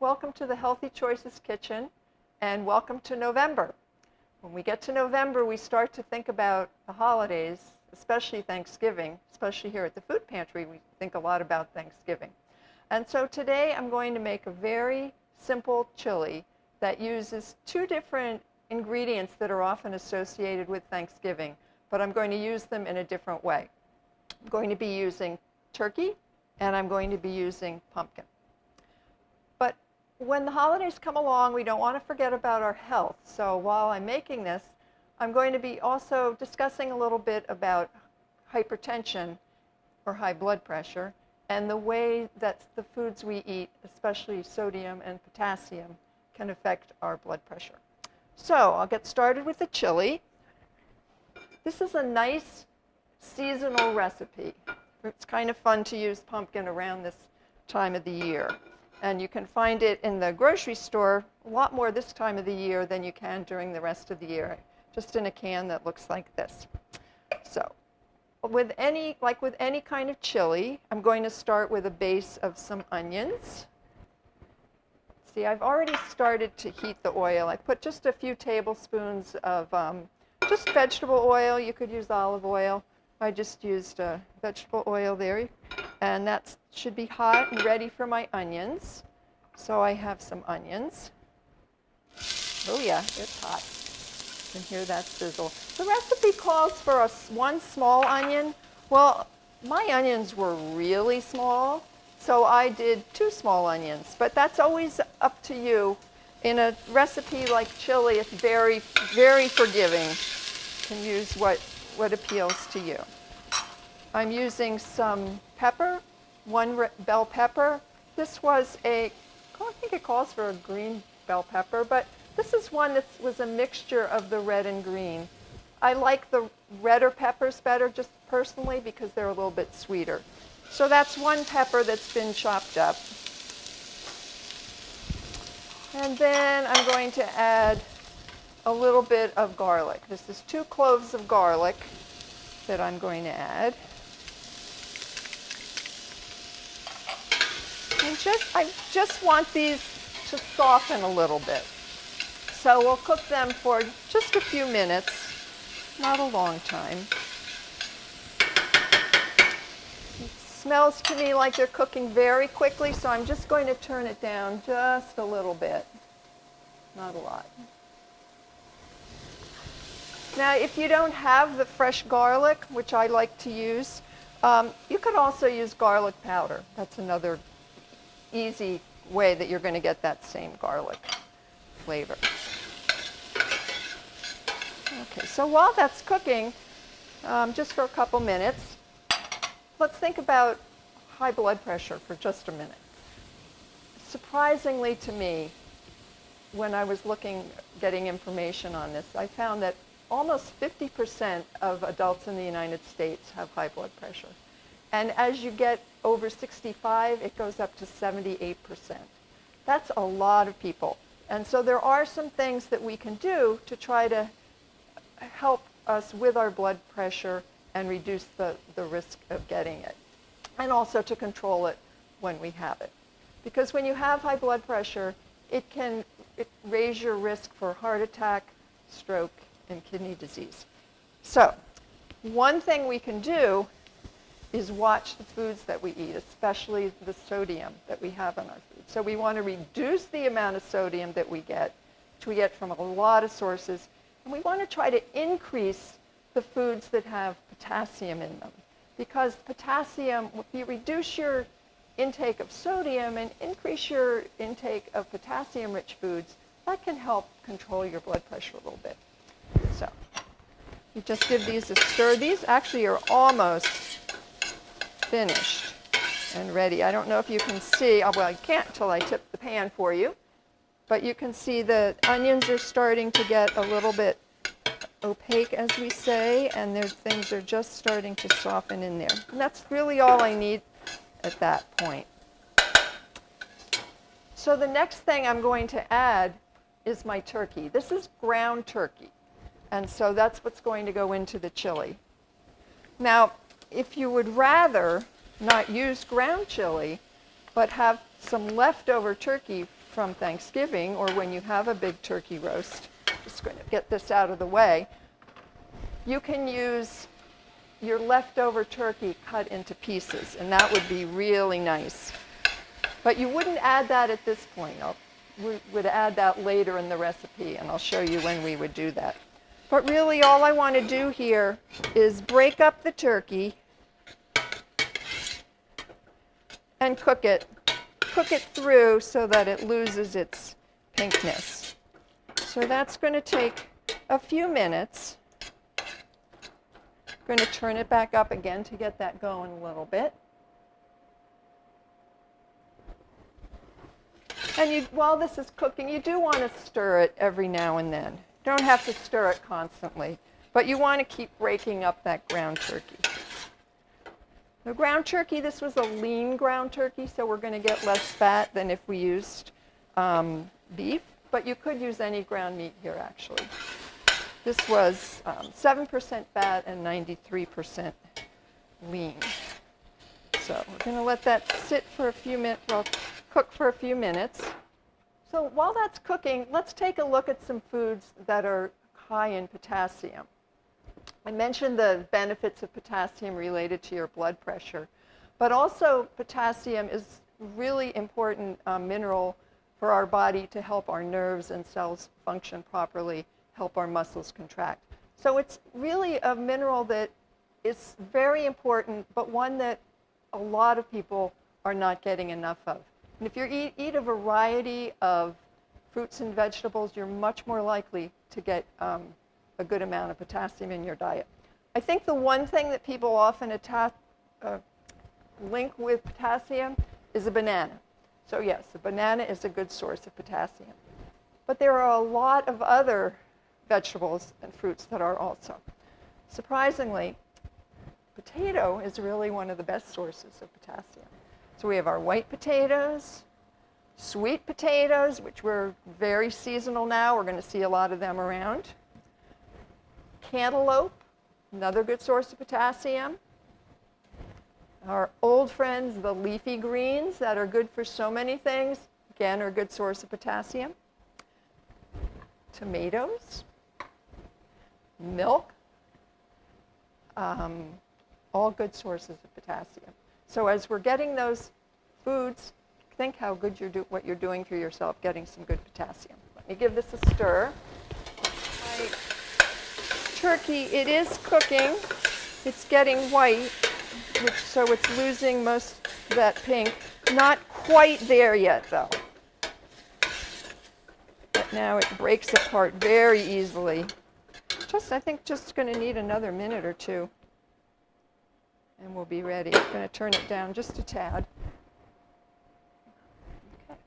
welcome to the Healthy Choices Kitchen, and welcome to November. When we get to November, we start to think about the holidays, especially Thanksgiving. Especially here at the food pantry, we think a lot about Thanksgiving. And so today I'm going to make a very simple chili that uses two different ingredients that are often associated with Thanksgiving, but I'm going to use them in a different way. I'm going to be using turkey, and I'm going to be using pumpkin. But when the holidays come along, we don't want to forget about our health. So while I'm making this, I'm going to be also discussing a little bit about hypertension or high blood pressure and the way that the foods we eat, especially sodium and potassium, can affect our blood pressure. So I'll get started with the chili. This is a nice seasonal recipe. It's kind of fun to use pumpkin around this time of the year. And you can find it in the grocery store a lot more this time of the year than you can during the rest of the year, just in a can that looks like this. So with any kind of chili, I'm going to start with a base of some onions. See, I've already started to heat the oil. I put just a few tablespoons of just vegetable oil. You could use olive oil. I just used vegetable oil there. And that should be hot and ready for my onions. So I have some onions. Oh yeah, it's hot. You can hear that sizzle. The recipe calls for one small onion. Well, my onions were really small, so I did 2 small onions. But that's always up to you. In a recipe like chili, it's very, very forgiving. You can use what appeals to you. I'm using some pepper, 1 bell pepper. This was I think it calls for a green bell pepper, but this is one that was a mixture of the red and green. I like the redder peppers better, just personally, because they're a little bit sweeter. So that's 1 pepper that's been chopped up. And then I'm going to add a little bit of garlic. This is 2 cloves of garlic that I'm going to add. And I just want these to soften a little bit. So we'll cook them for just a few minutes, not a long time. It smells to me like they're cooking very quickly, so I'm just going to turn it down just a little bit, not a lot. Now, if you don't have the fresh garlic, which I like to use, you could also use garlic powder. That's another easy way that you're going to get that same garlic flavor. Okay, so while that's cooking, just for a couple minutes, let's think about high blood pressure for just a minute. Surprisingly to me, when I was getting information on this, I found that almost 50% of adults in the United States have high blood pressure. And as you get over 65, it goes up to 78%. That's a lot of people. And so there are some things that we can do to try to help us with our blood pressure and reduce the risk of getting it. And also to control it when we have it. Because when you have high blood pressure, it can raise your risk for heart attack, stroke, and kidney disease. So one thing we can do is watch the foods that we eat, especially the sodium that we have in our food. So we want to reduce the amount of sodium that we get, which we get from a lot of sources, and we want to try to increase the foods that have potassium in them. Because potassium, if you reduce your intake of sodium and increase your intake of potassium-rich foods, that can help control your blood pressure a little bit. So you just give these a stir. These actually are almost finished and ready. I don't know if you can see, well, you can't until I tip the pan for you, but you can see the onions are starting to get a little bit opaque, as we say, and things are just starting to soften in there. And that's really all I need at that point. So the next thing I'm going to add is my turkey. This is ground turkey, and so that's what's going to go into the chili. Now, if you would rather not use ground chili, but have some leftover turkey from Thanksgiving or when you have a big turkey roast. Just going to get this out of the way. You can use your leftover turkey cut into pieces, and that would be really nice. But you wouldn't add that at this point. We would add that later in the recipe, and I'll show you when we would do that. But really, all I want to do here is break up the turkey and cook it through so that it loses its pinkness. So that's going to take a few minutes. I'm going to turn it back up again to get that going a little bit. And while this is cooking, you do want to stir it every now and then. You don't have to stir it constantly, but you want to keep breaking up that ground turkey. The ground turkey, this was a lean ground turkey, so we're going to get less fat than if we used beef, but you could use any ground meat here, actually. This was 7% fat and 93% lean. So we're going to let that sit for a few minutes, well, cook for a few minutes. So while that's cooking, let's take a look at some foods that are high in potassium. I mentioned the benefits of potassium related to your blood pressure, but also potassium is really important mineral for our body to help our nerves and cells function properly, help our muscles contract. So it's really a mineral that is very important, but one that a lot of people are not getting enough of. And if you eat a variety of fruits and vegetables, you're much more likely to get a good amount of potassium in your diet. I think the one thing that people often link with potassium is a banana. So yes, a banana is a good source of potassium. But there are a lot of other vegetables and fruits that are also. Surprisingly, potato is really one of the best sources of potassium. So we have our white potatoes, sweet potatoes, which we're very seasonal now. We're going to see a lot of them around. Cantaloupe, another good source of potassium. Our old friends, the leafy greens that are good for so many things, again, are a good source of potassium. Tomatoes, milk, all good sources of potassium. So as we're getting those foods, think how good what you're doing for yourself, getting some good potassium. Let me give this a stir. My turkey, it is cooking. It's getting white, so it's losing most of that pink. Not quite there yet, though. But now it breaks apart very easily. I think just going to need another minute or two. And we'll be ready. I'm going to turn it down just a tad. Okay.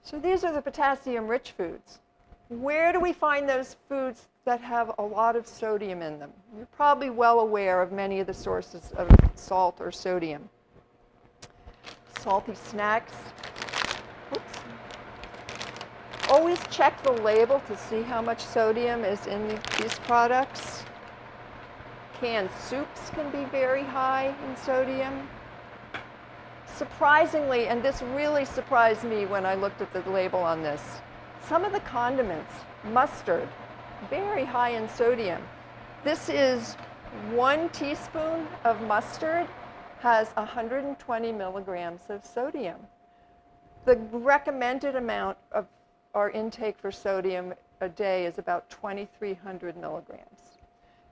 So these are the potassium-rich foods. Where do we find those foods that have a lot of sodium in them? You're probably well aware of many of the sources of salt or sodium. Salty snacks. Oops. Always check the label to see how much sodium is in these products. Canned soups can be very high in sodium. Surprisingly, and this really surprised me when I looked at the label on this, some of the condiments, mustard, very high in sodium. This is 1 teaspoon of mustard has 120 milligrams of sodium. The recommended amount of our intake for sodium a day is about 2,300 milligrams.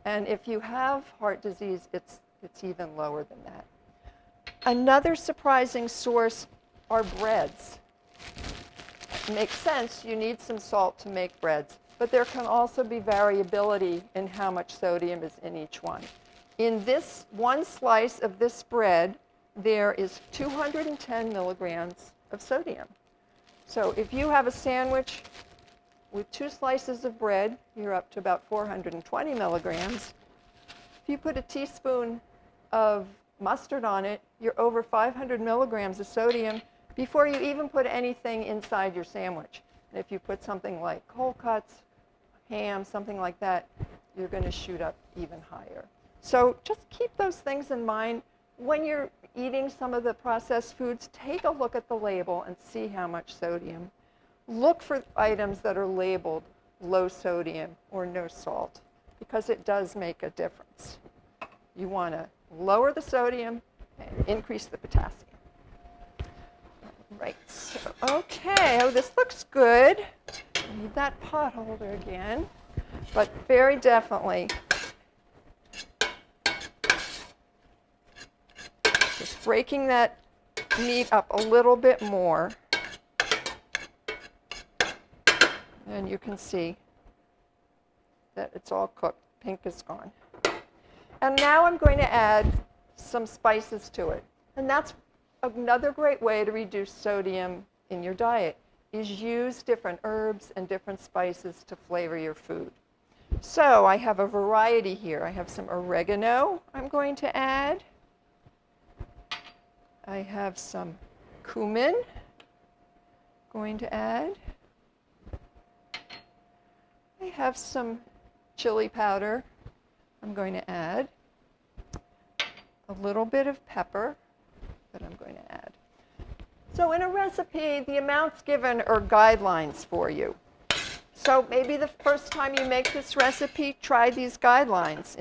And if you have heart disease, it's even lower than that. Another surprising source are breads. It makes sense, you need some salt to make breads, but there can also be variability in how much sodium is in each one. In this one slice of this bread, there is 210 milligrams of sodium. So if you have a sandwich with 2 slices of bread, you're up to about 420 milligrams. If you put a teaspoon of mustard on it, you're over 500 milligrams of sodium before you even put anything inside your sandwich. And if you put something like cold cuts, ham, something like that, you're going to shoot up even higher. So just keep those things in mind when you're eating some of the processed foods, take a look at the label and see how much sodium. Look for items that are labeled low sodium or no salt, because it does make a difference. You want to lower the sodium and increase the potassium. Right, so, okay, oh, this looks good. I need that pot holder again, but very definitely just breaking that meat up a little bit more. And you can see that it's all cooked. Pink is gone. And now I'm going to add some spices to it. And that's another great way to reduce sodium in your diet, is use different herbs and different spices to flavor your food. So I have a variety here. I have some oregano I'm going to add. I have some cumin going to add. I have some chili powder I'm going to add. A little bit of pepper that I'm going to add. So in a recipe, the amounts given are guidelines for you. So maybe the first time you make this recipe, try these guidelines.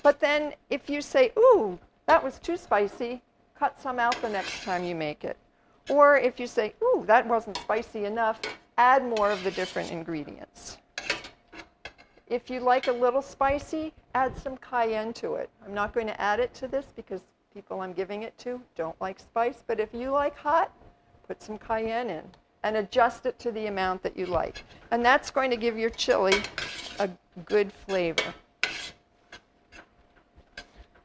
But then if you say, ooh, that was too spicy, cut some out the next time you make it. Or if you say, ooh, that wasn't spicy enough, add more of the different ingredients. If you like a little spicy, add some cayenne to it. I'm not going to add it to this because people I'm giving it to don't like spice, but if you like hot, put some cayenne in and adjust it to the amount that you like. And that's going to give your chili a good flavor.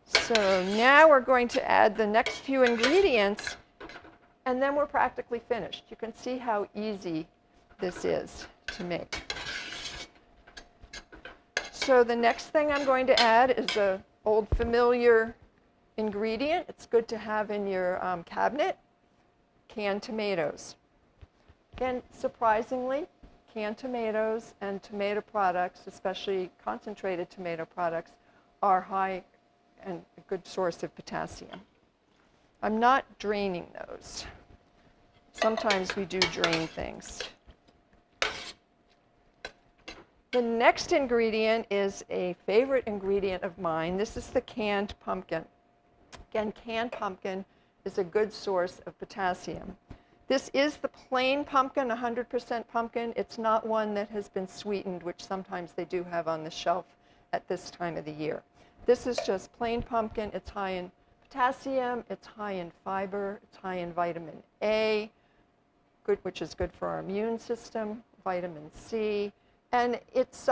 So now we're going to add the next few ingredients, and then we're practically finished. You can see how easy this is to make. So the next thing I'm going to add is an old familiar ingredient. It's good to have in your cabinet, canned tomatoes. Again, surprisingly, canned tomatoes and tomato products, especially concentrated tomato products, are high and a good source of potassium. I'm not draining those. Sometimes we do drain things. The next ingredient is a favorite ingredient of mine. This is the canned pumpkin. Again, canned pumpkin is a good source of potassium. This is the plain pumpkin, 100% pumpkin. It's not one that has been sweetened, which sometimes they do have on the shelf at this time of the year. This is just plain pumpkin. It's high in potassium, it's high in fiber, it's high in vitamin A, which is good for our immune system, vitamin C, and it's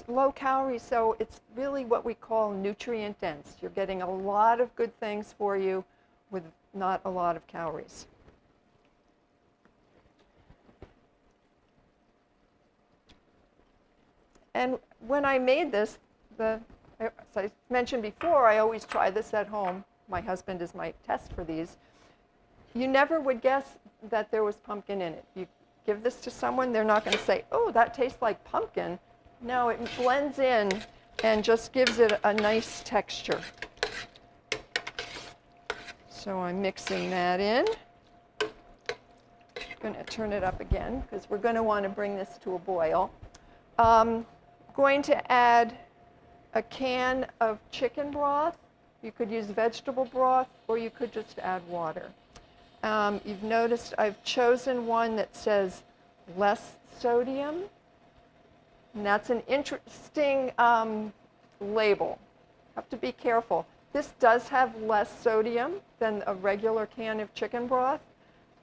low calorie, so it's really what we call nutrient dense. You're getting a lot of good things for you with not a lot of calories. And when I made this, as I mentioned before, I always try this at home. My husband is my test for these. You never would guess that there was pumpkin in it. You give this to someone, they're not going to say, oh, that tastes like pumpkin. No, it blends in and just gives it a nice texture. So I'm mixing that in. I'm going to turn it up again because we're going to want to bring this to a boil. Going to add a can of chicken broth. You could use vegetable broth, or you could just add water. You've noticed I've chosen one that says less sodium. And that's an interesting label. Have to be careful. This does have less sodium than a regular can of chicken broth.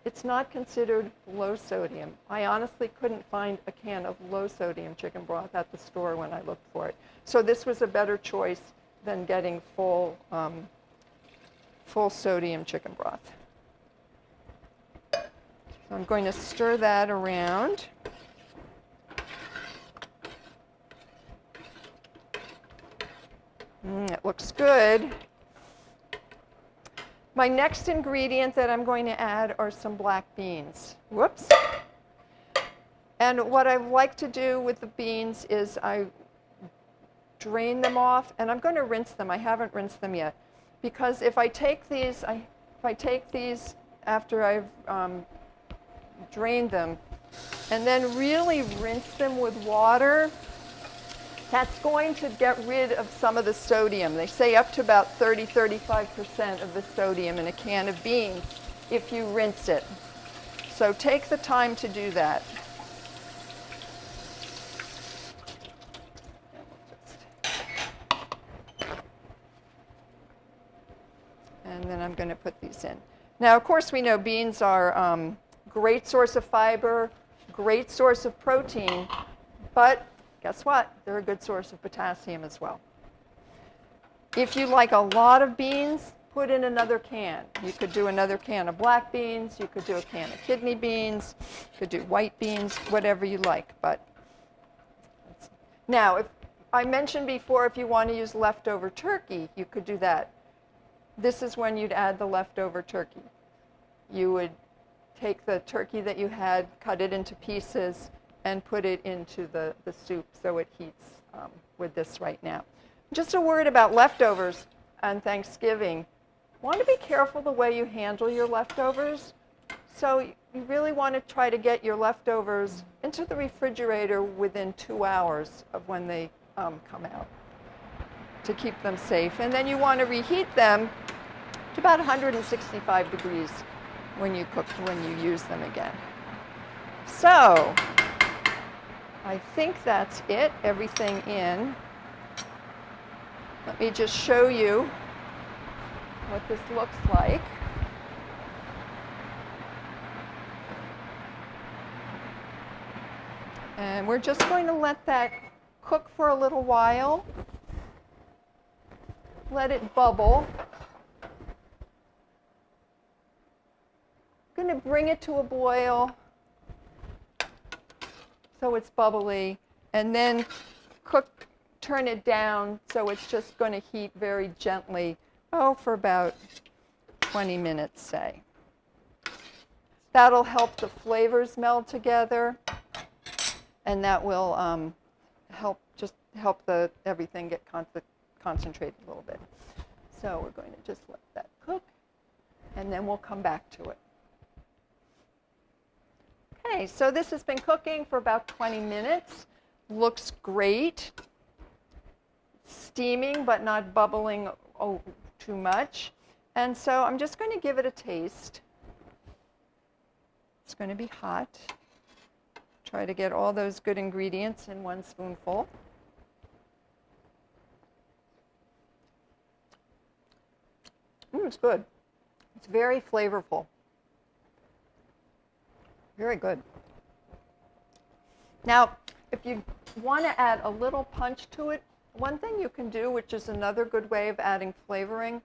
It's not considered low sodium. I honestly couldn't find a can of low sodium chicken broth at the store when I looked for it. So this was a better choice than getting full sodium chicken broth. So I'm going to stir that around. It looks good. My next ingredient that I'm going to add are some black beans. Whoops. And what I like to do with the beans is I drain them off, and I'm going to rinse them. I haven't rinsed them yet. because if I take these, after I've drained them, and then really rinse them with water, that's going to get rid of some of the sodium. They say up to about 30–35% of the sodium in a can of beans if you rinse it. So take the time to do that. And then I'm going to put these in. Now, of course, we know beans are great source of fiber, great source of protein, but guess what? They're a good source of potassium as well. If you like a lot of beans, put in another can. You could do another can of black beans. You could do a can of kidney beans. You could do white beans, whatever you like. But now, if I mentioned before, if you want to use leftover turkey, you could do that. This is when you'd add the leftover turkey. You would take the turkey that you had, cut it into pieces, and put it into the soup so it heats with this right now. Just a word about leftovers on Thanksgiving. Want to be careful the way you handle your leftovers. So you really want to try to get your leftovers into the refrigerator within 2 hours of when they come out to keep them safe. And then you want to reheat them to about 165 degrees when you use them again. So I think that's it, everything in. Let me just show you what this looks like. And we're just going to let that cook for a little while. Let it bubble. I'm going to bring it to a boil so it's bubbly, and then turn it down so it's just going to heat very gently, for about 20 minutes, say. That'll help the flavors meld together, and that will help everything get concentrated a little bit. So we're going to just let that cook, and then we'll come back to it. Okay, so this has been cooking for about 20 minutes. Looks great. Steaming, but not bubbling too much. And so I'm just going to give it a taste. It's going to be hot. Try to get all those good ingredients in one spoonful. It's good. It's very flavorful. Very good. Now, if you want to add a little punch to it, one thing you can do, which is another good way of adding flavoring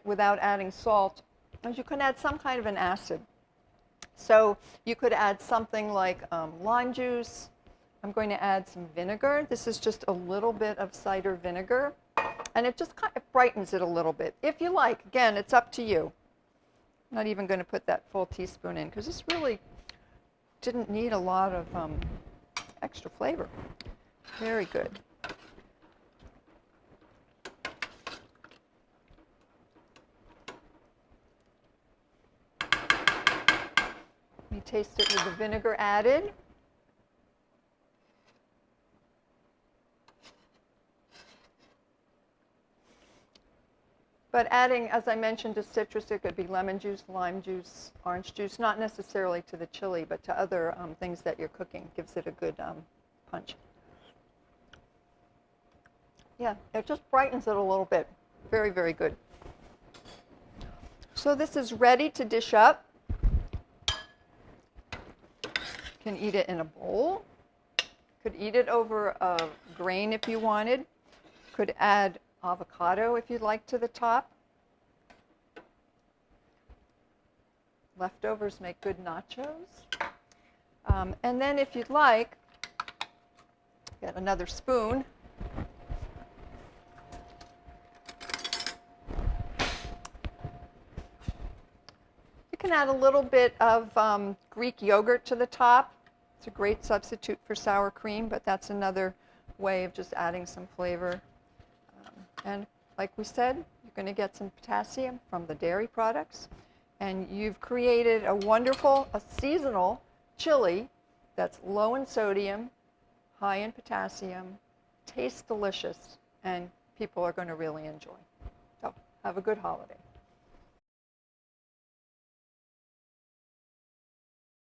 without adding salt, is you can add some kind of an acid. So you could add something like lime juice. I'm going to add some vinegar. This is just a little bit of cider vinegar. And it just kind of brightens it a little bit. If you like, again, it's up to you. I'm not even going to put that full teaspoon in because this really didn't need a lot of extra flavor. Very good. Let me taste it with the vinegar added. But adding, as I mentioned, to citrus, it could be lemon juice, lime juice, orange juice, not necessarily to the chili, but to other things that you're cooking. Gives it a good punch. Yeah, it just brightens it a little bit. Very, very good. So this is ready to dish up. You can eat it in a bowl. Could eat it over a grain if you wanted. Could add avocado if you'd like to the top. Leftovers make good nachos. And then if you'd like, get another spoon. You can add a little bit of Greek yogurt to the top. It's a great substitute for sour cream, but that's another way of just adding some flavor. And like we said, you You're going to get some potassium from the dairy products. And you've created a wonderful, a seasonal chili that's low in sodium, high in potassium, tastes delicious, and people are going to really enjoy. So have a good holiday.